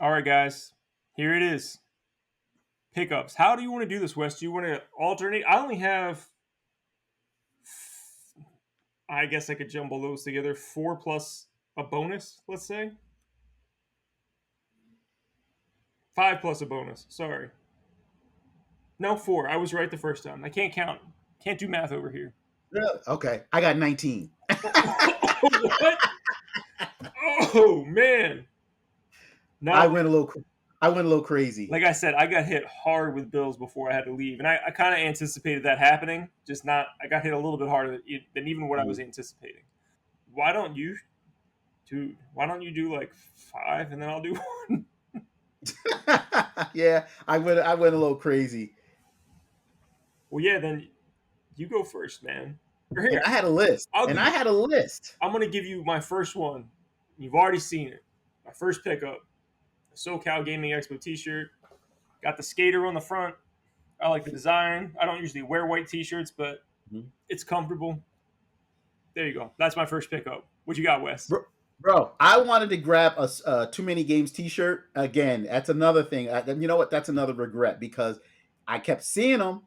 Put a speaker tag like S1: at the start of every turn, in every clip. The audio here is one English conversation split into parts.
S1: All right, guys. Here it is. Pickups. How do you want to do this, Wes? Do you want to alternate? I only have. I guess I could jumble those together. Four plus a bonus. Let's say five plus a bonus. Sorry. No, four. I was right the first time. I can't count. Can't do math over here.
S2: Really? Okay, I got 19.
S1: What? Oh man.
S2: I
S1: No,
S2: went a little. I went a little crazy.
S1: like I said, I got hit hard with bills before I had to leave, and I kind of anticipated that happening. Just not. I got hit a little bit harder than even what I was
S2: Mm.
S1: anticipating. Why don't you, dude? Why don't you do like five, and then I'll do one?
S2: Yeah, I went a little crazy,
S1: Well, yeah. Then you go first, man. Or
S2: and
S1: here,
S2: I had a list,
S1: I'll
S2: and
S1: give.
S2: I had a list.
S1: I'm gonna give you my first one. You've already seen it. My first pickup, a SoCal Gaming Expo T-shirt. Got the skater on the front. I like the design. I don't usually wear white T-shirts, but
S2: Mhm.
S1: it's comfortable. There you go. That's my first pickup. What you got, Wes?
S2: Bro, I wanted to grab a Too Many Games T-shirt again. That's another thing. You know what? That's another regret because I kept seeing them,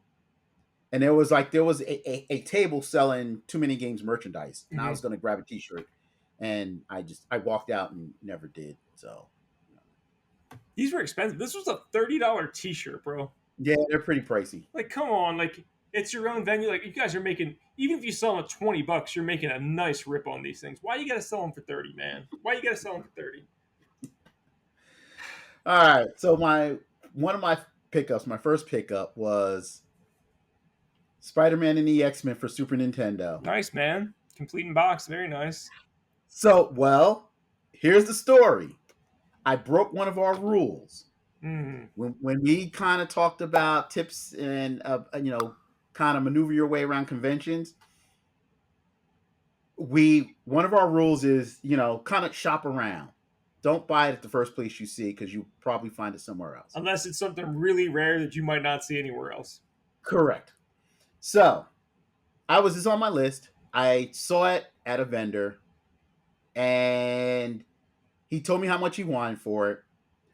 S2: and there was a table selling Too Many Games merchandise, and I
S1: Mm-hmm.
S2: was going to grab a T-shirt, and I walked out and never did. So
S1: These were expensive. This was a $30 T-shirt, bro.
S2: yeah, they're pretty pricey.
S1: Like, come on, like it's your own venue. Like, you guys are making. Even if you sell them at $20, you're making a nice rip on these things. Why you gotta sell them for 30, man? Why you gotta sell them for 30?
S2: All right, so my one of my pickups, my first pickup was Spider-Man and the X-Men for Super Nintendo.
S1: Nice, man. Complete in box. Very nice.
S2: So, well, here's the story. I broke one of our rules
S1: Mm.
S2: when we kind of talked about tips and kind of maneuver your way around conventions. We one of our rules is kind of shop around. Don't buy it at the first place you see because you probably find it somewhere else.
S1: Unless it's something really rare that you might not see anywhere else.
S2: Correct. So I was just on my list. I saw it at a vendor, and he told me how much he wanted for it,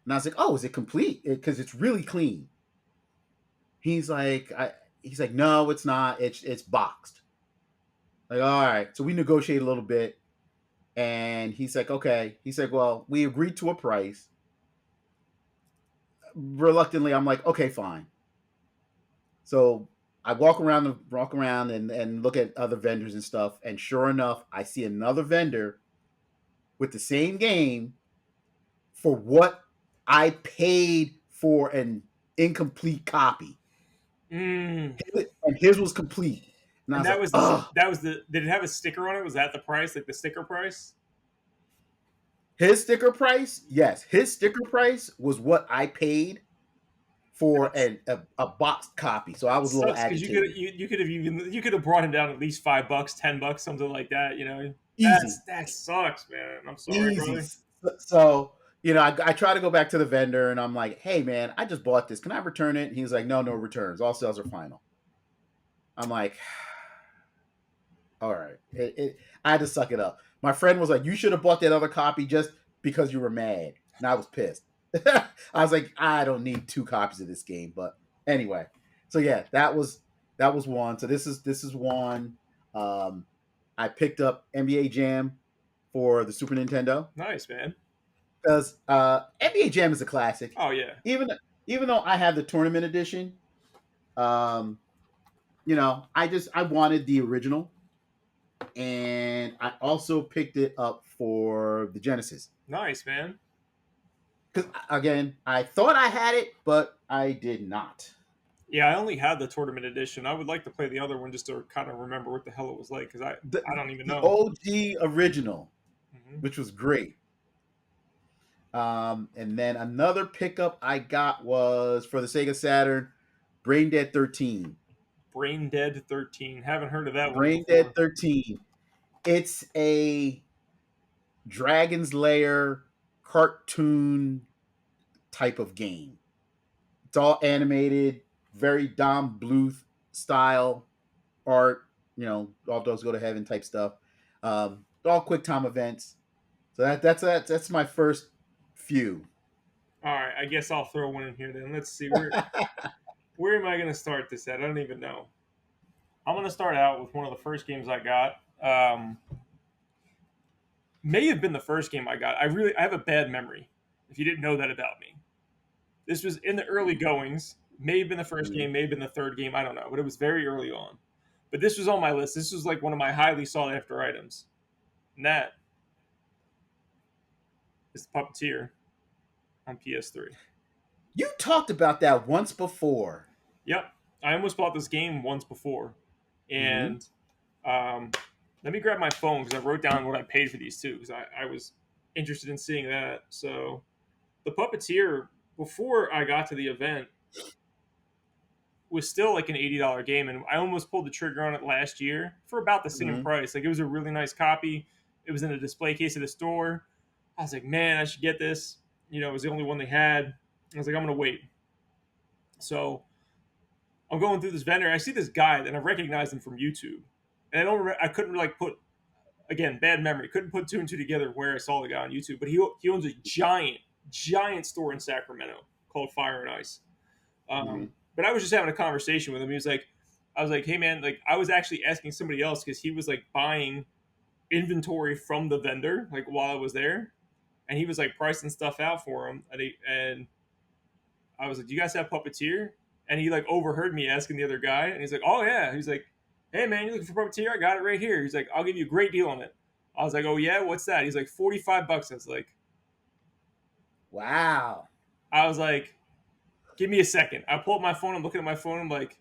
S2: and I was like, "Oh, is it complete? Because it's really clean." He's like, he's like, "No, it's not. It's boxed." Like, all right. So we negotiated a little bit, and he's like, "Okay." He's like, "Well, we agreed to a price." Reluctantly, I'm like, "Okay, fine." So I walk around and look at other vendors and stuff, and sure enough, I see another vendor with the same game for what I paid for an incomplete copy.
S1: Mm.
S2: And his was complete. And I
S1: And
S2: was like, "Ugh."
S1: that was the. Did it have a sticker on it? Was that the price? Like the sticker price?
S2: His sticker price, yes, his sticker price was what I paid for
S1: That's
S2: a boxed copy. So I
S1: That
S2: was a little
S1: sucks because
S2: agitated.
S1: you could have you could have brought him down at least $5, $10, something like that. You know,
S2: Easy,
S1: that sucks, man. I'm sorry,
S2: easy.
S1: brother.
S2: So, I try to go back to the vendor and I'm like, "Hey, man, I just bought this. Can I return it?" And he's like, "No, no returns. All sales are final." I'm like, "All right." I had to suck it up. My friend was like, "You should have bought that other copy just because you were mad." And I was pissed. I was like, "I don't need two copies of this game." But anyway, so yeah, that was one. So this is one. Um, I picked up NBA Jam for the Super Nintendo
S1: Nice, man.
S2: because NBA Jam is a classic.
S1: Oh yeah,
S2: Even even though I have the tournament edition, um, I wanted the original, and I also picked it up for the Genesis
S1: nice, man.
S2: because again, I thought I had it, but I did not.
S1: Yeah, I only had the tournament edition. I would like to play the other one just to kind of remember what the hell it was like because
S2: The
S1: I don't even
S2: the
S1: know.
S2: OG original,
S1: Hmm.
S2: which was great. And then another pickup I got was for the Sega Saturn, Brain Dead 13.
S1: Brain Dead 13. Haven't heard of that one
S2: Brain Dead
S1: before.
S2: 13. It's a Dragon's Lair cartoon type of game. It's all animated, very Dom Bluth style art. All those go to heaven type stuff. All quick time events. So that's my first few.
S1: All right, I guess I'll throw one in here then. Let's see where am I going to start this at? I don't even know. I'm going to start out with one of the first games I got. May have been the first game I got. I have a bad memory. If you didn't know that about me, this was in the early goings. May have been the first
S2: Mhm.
S1: game, may have been the third game. I don't know, but it was very early on. But this was on my list. This was like one of my highly sought after items. And that is the Puppeteer on PS3.
S2: You talked about that once before.
S1: Yep, I almost bought this game once before,
S2: Mm-hmm.
S1: and um, let me grab my phone because I wrote down what I paid for these too because I was interested in seeing that. So the Puppeteer before I got to the event was still like an $80 game, and I almost pulled the trigger on it last year for about the same
S2: Mm-hmm.
S1: price. Like it was a really nice copy. It was in a display case at the store. I was like, man, I should get this. You know, it was the only one they had. I was like, I'm gonna wait. So I'm going through this vendor. I see this guy, and I recognize him from YouTube. And I couldn't like put again bad memory. Couldn't put two and two together where I saw the guy on YouTube. But he owns a giant store in Sacramento called Fire and Ice.
S2: Mm-hmm.
S1: But I was just having a conversation with him. He was like, I was like, hey man, like I was actually asking somebody else because he was like buying inventory from the vendor like while I was there, and he was like pricing stuff out for him, and I was like, do you guys have Puppeteer? And he like overheard me asking the other guy, and he's like, oh yeah. He's like, hey man, you looking for Puppeteer? I got it right here. He's like, I'll give you a great deal on it. I was like, oh yeah, what's that? He's like, $45.
S2: Wow.
S1: I was like, give me a second. I pull up my phone. I'm looking at my phone. I'm like,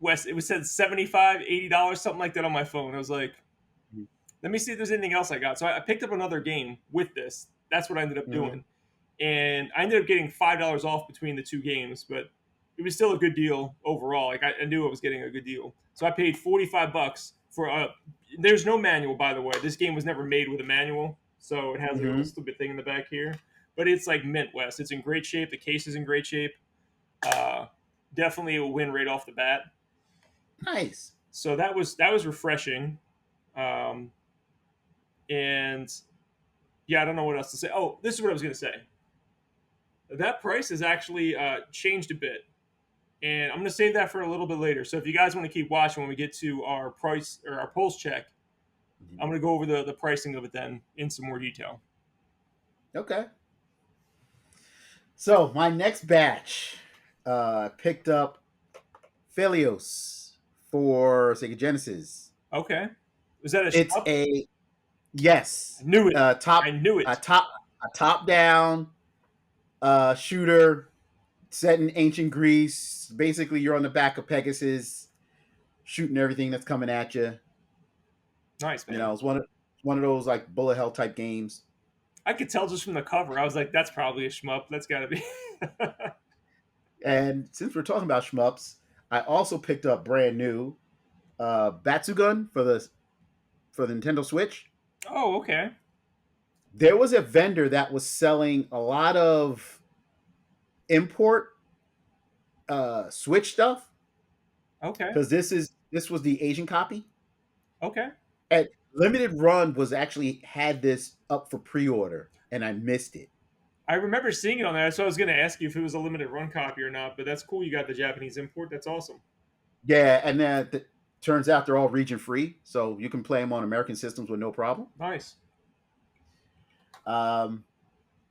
S1: Wes, it was said 75, $80, something like that on my phone. I was like, let me see if there's anything else I got. So I picked up another game with this. That's what I ended up
S2: Mm-hmm.
S1: doing. And I ended up getting $5 off between the two games, but it was still a good deal overall. Like I knew I was getting a good deal. So I paid $45 for a. There's no manual, by the way. This game was never made with a manual, so it has like a little
S2: Mm-hmm.
S1: stupid thing in the back here. But it's like mint, West. It's in great shape. The case is in great shape. Uh, Definitely a win right off the bat.
S2: Nice.
S1: So that was refreshing. Um, and yeah, I don't know what else to say. Oh, this is what I was going to say. That price has actually changed a bit, and I'm going to save that for a little bit later. So if you guys want to keep watching when we get to our price or our pulse check,
S2: Mm-hmm.
S1: I'm going to go over the pricing of it then in some more detail.
S2: Okay. So my next batch picked up Philios for Sega Genesis.
S1: Okay, was that a
S2: It's
S1: shmup?
S2: a
S1: I
S2: yes,
S1: knew it.
S2: top
S1: I knew
S2: a
S1: it.
S2: top a top down shooter set in ancient Greece. Basically, you're on the back of Pegasus, shooting everything that's coming at you.
S1: Nice,
S2: You know,
S1: man.
S2: it's one of those like bullet hell type games.
S1: I could tell just from the cover. I was like, that's probably a shmup. That's got to be.
S2: And since we're talking about shmups, I also picked up brand new Batsugun for the Nintendo Switch.
S1: Oh, okay.
S2: There was a vendor that was selling a lot of import Switch stuff
S1: Okay.
S2: because this was the Asian copy.
S1: Okay.
S2: And Limited Run was actually had this up for pre-order, and I missed it.
S1: I remember seeing it on there, so I was going to ask you if it was a limited run copy or not. But that's cool. You got the Japanese import. That's awesome.
S2: Yeah, and then turns out they're all region free, so you can play them on American systems with no problem.
S1: Nice.
S2: Um,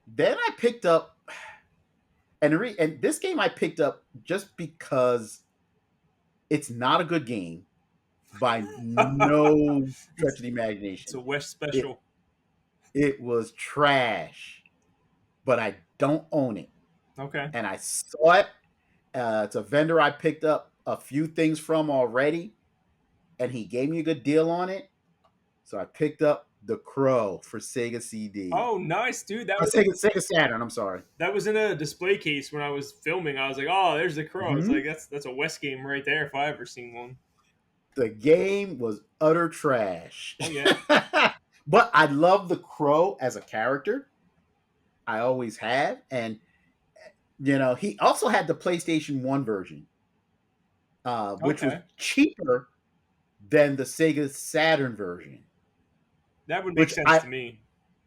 S2: then I picked up, and this game I picked up just because it's not a good game by no stretch of the
S1: It's a
S2: imagination.
S1: West
S2: It
S1: special.
S2: it was trash, but I don't own it,
S1: Okay.
S2: and I saw it. It's a vendor I picked up a few things from already, and he gave me a good deal on it, so I picked up The Crow for Sega CD.
S1: Oh, nice, dude. That was
S2: Sega Saturn. I'm sorry.
S1: that was in a display case when I was filming. I was like, oh, there's the crow. It's
S2: Mm-hmm.
S1: like that's a West game right there if I ever seen one.
S2: The game was utter trash.
S1: Oh yeah.
S2: But I love the Crow as a character. I always have. And, he also had the PlayStation 1 version, which was
S1: Okay.
S2: cheaper than the Sega Saturn version,
S1: That would make
S2: which
S1: sense
S2: I,
S1: to me.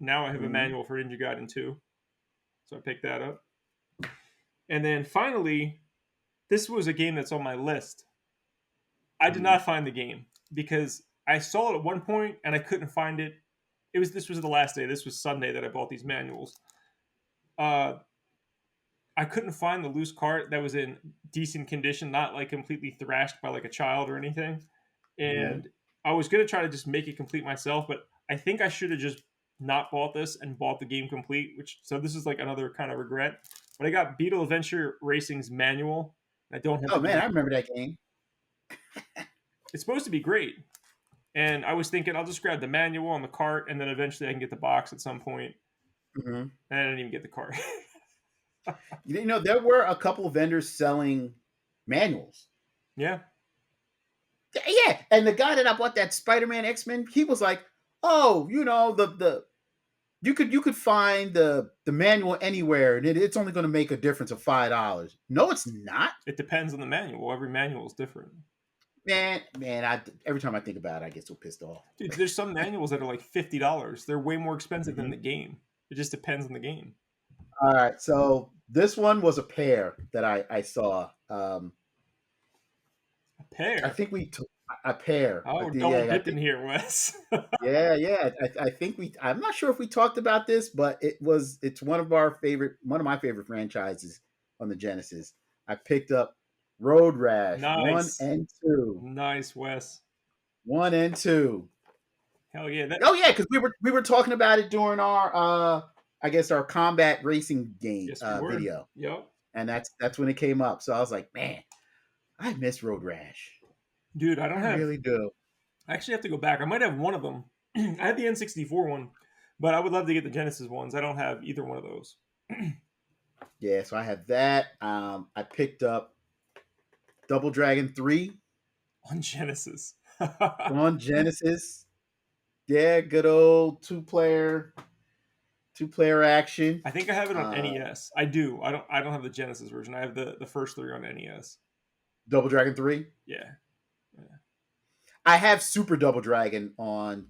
S1: Now I have a
S2: Mhm.
S1: manual for Ninja Gaiden 2, so I picked that up. And then finally, this was a game that's on my list. I did
S2: Mhm.
S1: not find the game because I saw it at one point and I couldn't find it. This was the last day. This was Sunday that I bought these manuals. Uh, I couldn't find the loose cart that was in decent condition, not like completely thrashed by like a child or anything.
S2: Mhm.
S1: And I was gonna try to just make it complete myself, but I think I should have just not bought this and bought the game complete. Which so this is like another kind of regret. But I got Beetle Adventure Racing's manual. I don't have
S2: Oh
S1: the
S2: man,
S1: game.
S2: I remember that game.
S1: It's supposed to be great, and I was thinking I'll just grab the manual on the cart, and then eventually I can get the box at some point.
S2: Mhm.
S1: And I didn't even get the cart.
S2: You know, there were a couple of vendors selling manuals.
S1: Yeah,
S2: Yeah, and the guy that I bought that Spider-Man X-Men, he was like, "Oh, you know, the you could find the manual anywhere, and it's only going to make a difference of $5." No, it's not,
S1: it depends on the manual. Every manual is different.
S2: man. Man, every time I think about it, I get so pissed off.
S1: Dude, there's some manuals that are like $50. They're way more expensive than
S2: Mhm.
S1: the game. It just depends on the game.
S2: All right, so this one was a pair that I saw.
S1: A
S2: I
S1: pair.
S2: think we took a pair.
S1: Oh, we're double
S2: Yeah, I
S1: dipping
S2: think.
S1: here, Wes.
S2: Yeah, yeah. I think we. I'm not sure if we talked about this, but it's one of my favorite franchises on the Genesis. I picked up Road Rash one
S1: Nice.
S2: and two,
S1: Nice, Wes.
S2: 1 and 2.
S1: Hell yeah. That
S2: Oh yeah, because we were talking about it during our I guess our combat racing game
S1: yes, we were.
S2: video,
S1: Yep.
S2: and that's when it came up. So I was like, man, I miss Road Rash.
S1: Dude, I
S2: I
S1: don't have
S2: really do.
S1: I actually have to go back. I might have one of them. I had the N64 one, but I would love to get the Genesis ones. I don't have either one of those.
S2: Yeah, so I have that. I picked up Double Dragon 3
S1: On Genesis.
S2: on Genesis. Yeah, good old two player action.
S1: I think I have it on
S2: Uh,
S1: NES. I do. I don't have the Genesis version. I have the first three on NES.
S2: Double Dragon 3.
S1: Yeah.
S2: I have Super Double Dragon on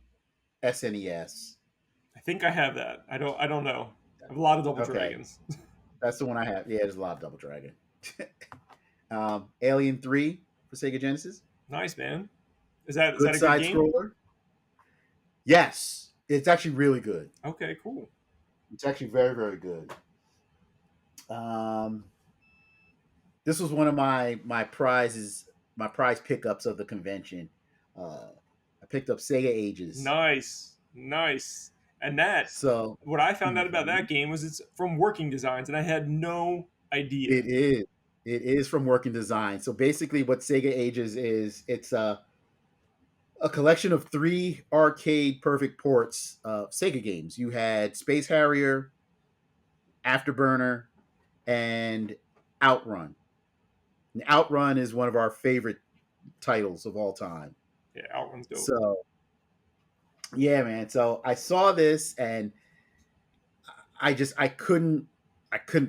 S2: SNES.
S1: I think I have that. I don't know. I have a lot of Double
S2: Okay,
S1: Dragons.
S2: that's the one I have. Yeah, there's a lot of Double Dragon. Alien 3 for Sega Genesis.
S1: Nice, man. Is that
S2: Good
S1: a good
S2: side
S1: game?
S2: scroller. Yes, it's actually really good.
S1: Okay, cool.
S2: It's actually very, very good. Um, this was one of my prizes, my prize pickups of the convention. Uh, I picked up Sega Ages.
S1: Nice. Nice. And that
S2: So
S1: what I found out about
S2: mhm,
S1: that game was it's from Working Designs and I had no idea.
S2: it is. It is from Working Design. So basically, what Sega Ages is, it's a collection of 3 arcade perfect ports of Sega games. You had Space Harrier, Afterburner, and Outrun. And Outrun is one of our favorite titles of all time.
S1: Yeah, Outrun's dope.
S2: So yeah, man. So I saw this and I couldn't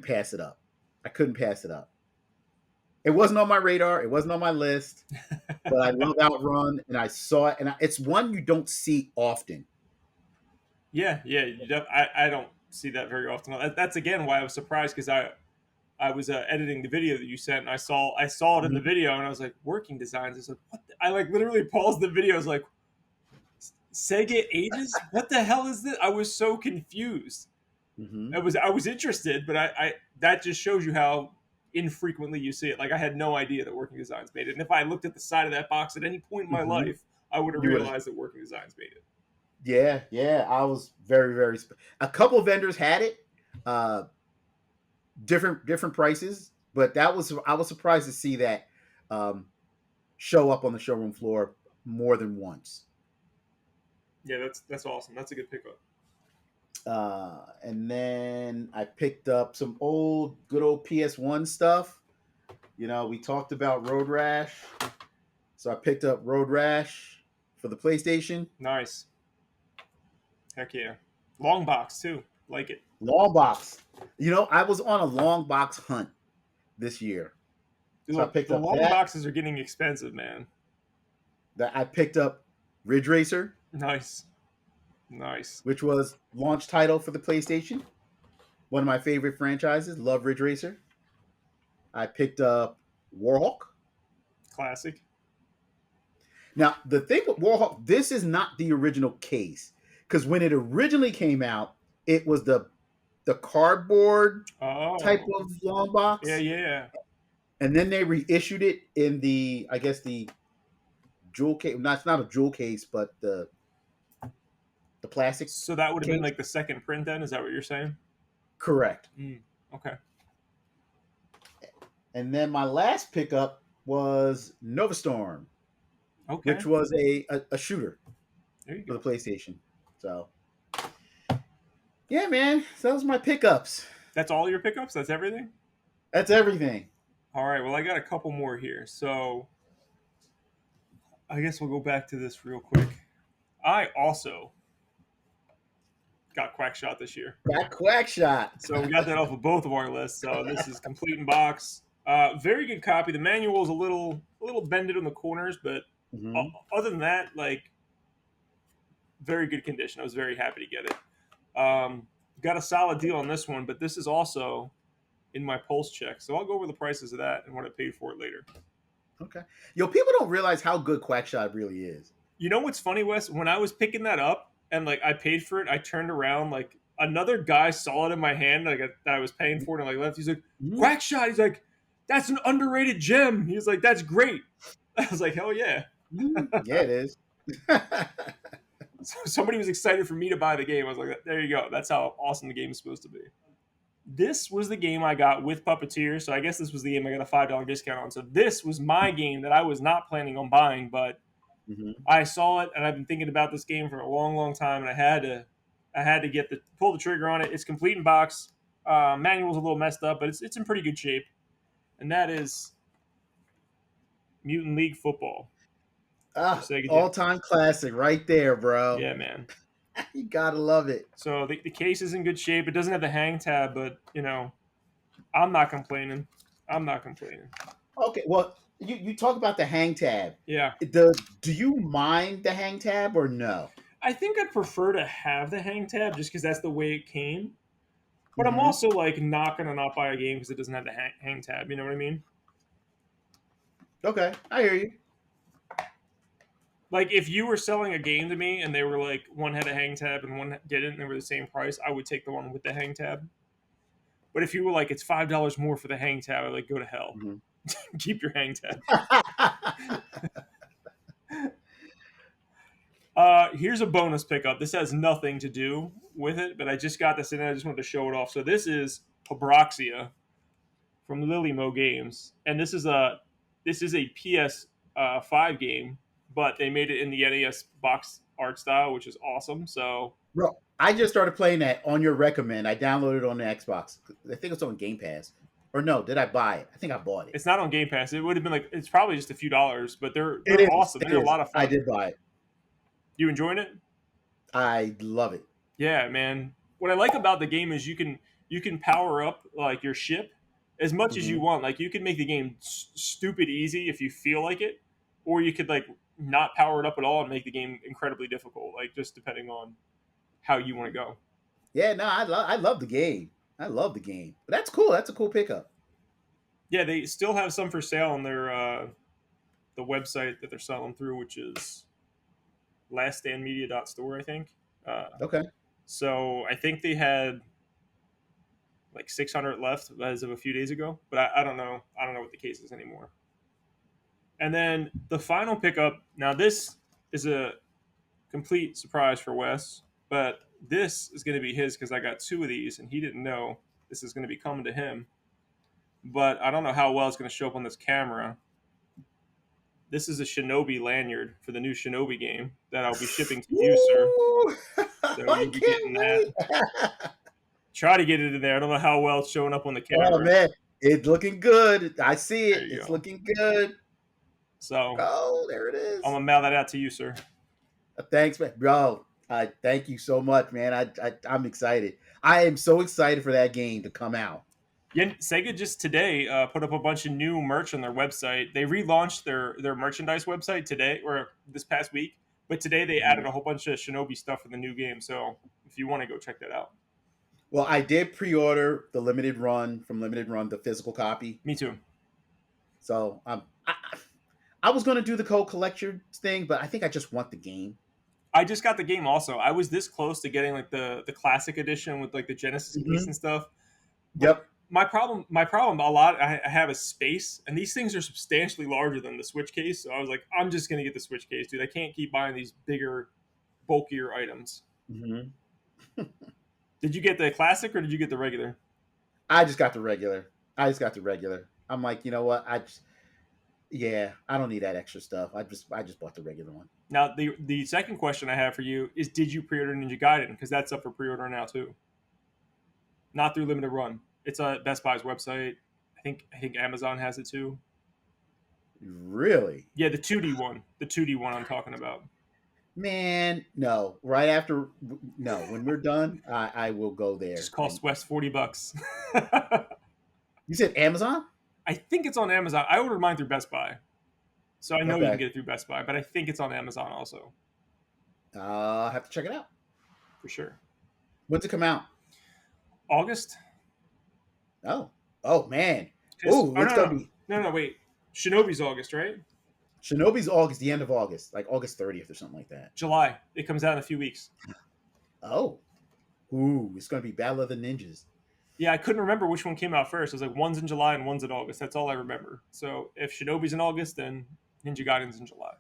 S2: pass it up. I couldn't pass it up. It wasn't on my radar. It wasn't on my list. But I love Outrun, and I saw it, and it's one you don't see often.
S1: Yeah, yeah. I don't see that very often. That's again why I was surprised because I was editing the video that you sent and I saw it in the
S2: Mhm.
S1: video and I was like Working Designs. I was like, what? I like literally paused the video. I was like, Sega Ages? What the hell is this? I was so confused.
S2: Mhm.
S1: I was interested, but I that just shows you how infrequently you see it. Like I had no idea that Working Designs made it, and if I looked at the side of that box at any point in my
S2: Mhm.
S1: life, I would have
S2: You would,
S1: realized that Working Designs made it.
S2: yeah, yeah. I was very, very. A couple vendors had it, uh, different prices, but I was surprised to see that um, show up on the showroom floor more than once.
S1: Yeah, that's awesome. That's a good pickup.
S2: And then I picked up some good old PS1 stuff. You know, we talked about Road Rash, so I picked up Road Rash for the PlayStation.
S1: Nice. Heck yeah. Long box too. Like it.
S2: Long box. You know, I was on a long box hunt this year, so I picked
S1: The
S2: up
S1: long
S2: that.
S1: boxes are getting expensive, man.
S2: That I picked up Ridge Racer.
S1: Nice. Nice.
S2: which was launch title for the PlayStation. One of my favorite franchises, love Ridge Racer. I picked up Warhawk.
S1: Classic.
S2: Now, the thing with Warhawk, this is not the original case. Because when it originally came out, it was the cardboard type
S1: Oh.
S2: of long
S1: Yeah,
S2: box.
S1: yeah.
S2: And then they reissued it in the, I guess, the jewel case. Not, it's not a jewel case, but the plastic
S1: So that would have been
S2: case.
S1: like the second print then? Is that what you're saying?
S2: Correct.
S1: Okay.
S2: And then my last pickup was Nova Storm,
S1: Okay.
S2: which was a shooter
S1: There you
S2: for
S1: go.
S2: the PlayStation. So, yeah, man. So those are my pickups.
S1: That's all your pickups? That's everything?
S2: That's everything.
S1: All right. Well, I got a couple more here. So I guess we'll go back to this real quick. I also got Quackshot this year.
S2: That quack shot.
S1: So we got that off of both of our lists. So this is complete in box. Very good copy. The manual is a little bended on the corners, but
S2: Mhm.
S1: other than that, like very good condition. I was very happy to get it. Got a solid deal on this one, but this is also in my pulse check. So I'll go over the prices of that and what I paid for it later.
S2: Okay. Yo, people don't realize how good Quackshot really is.
S1: You know what's funny, Wes? When I was picking that up and like I paid for it, I turned around, like another guy saw it in my hand, like that I was paying for it, and like left. He's like,
S2: Mhm.
S1: Quackshot. He's like, that's an underrated gem. He's like, that's great. I was like, hell yeah.
S2: Yeah, it is.
S1: So somebody was excited for me to buy the game. I was like, there you go. That's how awesome the game is supposed to be. This was the game I got with Puppeteer, so I guess this was the game I got a $5 discount on. So this was my game that I was not planning on buying, but
S2: Mhm.
S1: I saw it and I've been thinking about this game for a long, long time, and I had to pull the trigger on it. It's complete in box. Manual's a little messed up, but it's in pretty good shape, and that is Mutant League Football.
S2: Ah,
S1: Sega Genesis.
S2: all-time classic right there, bro.
S1: Yeah, man.
S2: You gotta love it.
S1: So the case is in good shape. It doesn't have the hang tab, but I'm not complaining. I'm not complaining.
S2: Okay, well, you talk about the hang tab.
S1: Yeah.
S2: Do you mind the hang tab or no?
S1: I think I'd prefer to have the hang tab just because that's the way it came. But I'm
S2: Mhm.
S1: also like not gonna not buy a game because it doesn't have the hang tab. You know what I mean?
S2: Okay, I hear you.
S1: Like if you were selling a game to me and they were like one had a hang tab and one didn't, and they were the same price, I would take the one with the hang tab. But if you were like it's $5 more for the hang tab, I'd like go to hell.
S2: Mhm.
S1: Keep your hang tab. Here's a bonus pickup. This has nothing to do with it, but I just got this in and I just wanted to show it off. So this is Abroxia from Lilymo Games, and this is a PS5 game, but they made it in the NES box art style, which is awesome. So
S2: Bro, I just started playing that on your recommend. I downloaded it on the Xbox. I think it's on Game Pass. Or no, did I buy it? I think I bought it.
S1: it's not on Game Pass. It would have been like it's probably just a few dollars, but they're
S2: It is
S1: awesome.
S2: it
S1: They're a
S2: is.
S1: lot of fun.
S2: I did buy it.
S1: You enjoying it?
S2: I love it.
S1: Yeah, man. What I like about the game is you can power up like your ship as much as you
S2: Mhm.
S1: want. Like you can make the game stupid easy if you feel like it, or you could like not power it up at all and make the game incredibly difficult. Like just depending on how you want to go.
S2: Yeah, no, I love the game. I love the game. But that's cool. That's a cool pickup.
S1: Yeah, they still have some for sale on their the website that they're selling through, which is laststandmedia.store, I think.
S2: Okay.
S1: So I think they had like 600 left as of a few days ago, but I don't know. I don't know what the case is anymore. And then the final pickup. Now this is a complete surprise for Wes, but this is going to be his because I got two of these and he didn't know this is going to be coming to him. But I don't know how well it's going to show up on this camera. This is a Shinobi lanyard for the new Shinobi game that I'll be shipping to you, sir.
S2: Woo!
S1: So
S2: I
S1: you'll be
S2: can't
S1: getting that.
S2: wait.
S1: Try to get it in there. I don't know how well it's showing up on the camera.
S2: Oh man, it's looking good. I see
S1: There
S2: it.
S1: you
S2: It's
S1: go.
S2: looking good.
S1: So
S2: Oh, there it is.
S1: I'm gonna mail that out to you, sir.
S2: Thanks, man. Bro, thank you so much, man. I'm excited. I am so excited for that game to come out.
S1: Yeah, Sega just today put up a bunch of new merch on their website. They relaunched their merchandise website today or this past week, But today they added a whole bunch of Shinobi stuff in the new game, so if you want to go check that out.
S2: Well, I did pre-order the limited run from Limited Run, the physical copy.
S1: Me too.
S2: So I was going to do the code collector thing, but I think I just want the game.
S1: I just got the game also. I was this close to getting like the classic edition with like the Genesis case and stuff. But
S2: Yep.
S1: my problem a lot I have is space, and these things are substantially larger than the Switch case. So I was like, I'm just gonna get the Switch case, dude. I can't keep buying these bigger, bulkier items.
S2: Mm-hmm.
S1: Did you get the classic or did you get the regular?
S2: I just got the regular. I'm like, you know what? I don't need that extra stuff. I just bought the regular one.
S1: Now the second question I have for you is, did you pre-order Ninja Gaiden? Because that's up for pre-order now too. Not through limited run. It's a Best Buy's website. I think Amazon has it too.
S2: Really?
S1: Yeah, the 2D one. The 2D one I'm talking about.
S2: Man, no. Right after, no. When we're done, I will go there.
S1: Just costs West $40.
S2: You said Amazon?
S1: I think it's on Amazon. I ordered mine through Best Buy, so I know you
S2: Okay.
S1: can get it through Best Buy. But I think it's on Amazon also
S2: I'll have to check it out.
S1: for sure.
S2: When's it come out?
S1: August.
S2: Oh man.
S1: 'Cause-
S2: Oh, it's gonna be
S1: no, wait. Shinobi's August, right?
S2: Shinobi's August, the end of August, like August 30th or something like that.
S1: July. It comes out in a few weeks.
S2: Oh. Ooh, it's gonna be Battle of the Ninjas.
S1: Yeah, I couldn't remember which one came out first. I was like, one's in July and one's in August. That's all I remember. So if Shinobi's in August, then Ninja Gaiden's in July.